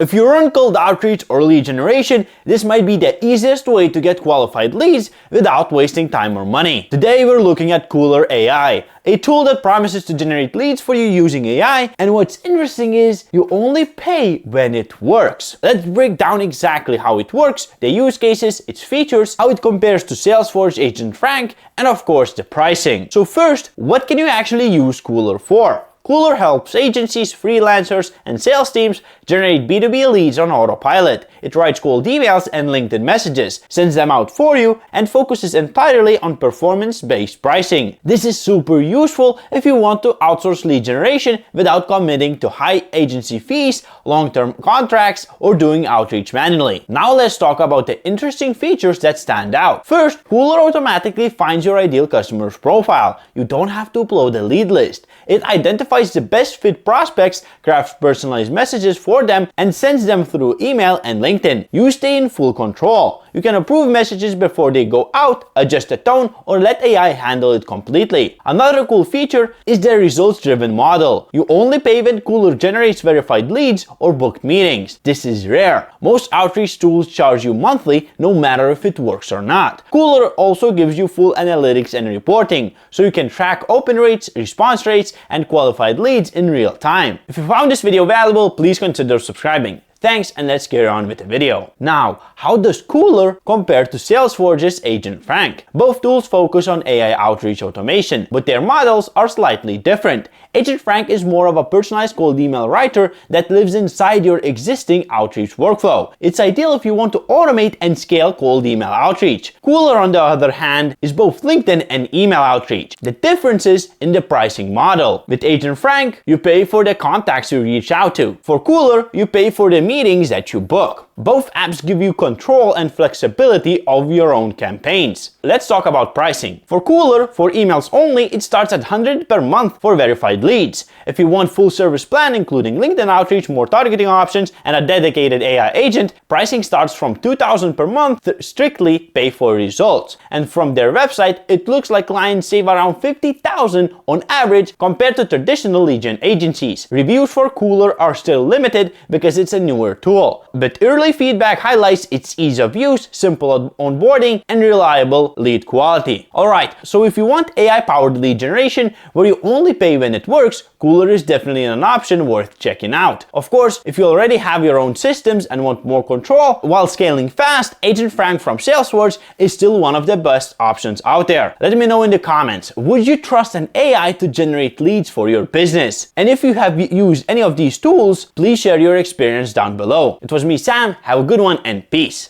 If you run cold outreach or lead generation, this might be the easiest way to get qualified leads without wasting time or money. Today we're looking at Kular AI, a tool that promises to generate leads for you using AI, and what's interesting is you only pay when it works. Let's break down exactly how it works, the use cases, its features, how it compares to Salesforge Agent Frank, and of course the pricing. So first, what can you actually use Kular for? Kular helps agencies, freelancers, and sales teams generate B2B leads on autopilot. It writes cold emails and LinkedIn messages, sends them out for you, and focuses entirely on performance-based pricing. This is super useful if you want to outsource lead generation without committing to high agency fees, long-term contracts, or doing outreach manually. Now let's talk about the interesting features that stand out. First, Kular automatically finds your ideal customer's profile. You don't have to upload a lead list. It identifies the best fit prospects, crafts personalized messages for them, and sends them through email and LinkedIn. You stay in full control. You can approve messages before they go out, adjust the tone, or let AI handle it completely. Another cool feature is the results-driven model. You only pay when Kular generates verified leads or booked meetings. This is rare. Most outreach tools charge you monthly, no matter if it works or not. Kular also gives you full analytics and reporting, so you can track open rates, response rates, and qualified leads in real time. If you found this video valuable, please consider subscribing. Thanks, and let's get on with the video. Now, how does Kular compare to Salesforge's Agent Frank? Both tools focus on AI outreach automation, but their models are slightly different. Agent Frank is more of a personalized cold email writer that lives inside your existing outreach workflow. It's ideal if you want to automate and scale cold email outreach. Kular, on the other hand, is both LinkedIn and email outreach. The difference is in the pricing model. With Agent Frank, you pay for the contacts you reach out to. For Kular, you pay for the meetings that you book. Both apps give you control and flexibility of your own campaigns. Let's talk about pricing. For Kular, for emails only, it starts at $100 per month for verified leads. If you want full service plan including LinkedIn outreach, more targeting options, and a dedicated AI agent, pricing starts from $2,000 per month, strictly pay for results. And from their website, it looks like clients save around $50,000 on average compared to traditional lead gen agencies. Reviews for Kular are still limited because it's a newer tool, but early feedback highlights its ease of use, simple onboarding, and reliable lead quality. Alright, so if you want AI-powered lead generation where you only pay when it works, Kular is definitely an option worth checking out. Of course, if you already have your own systems and want more control while scaling fast, Agent Frank from Salesforge is still one of the best options out there. Let me know in the comments, would you trust an AI to generate leads for your business? And if you have used any of these tools, please share your experience down below. It was me, Sam. Have a good one and peace.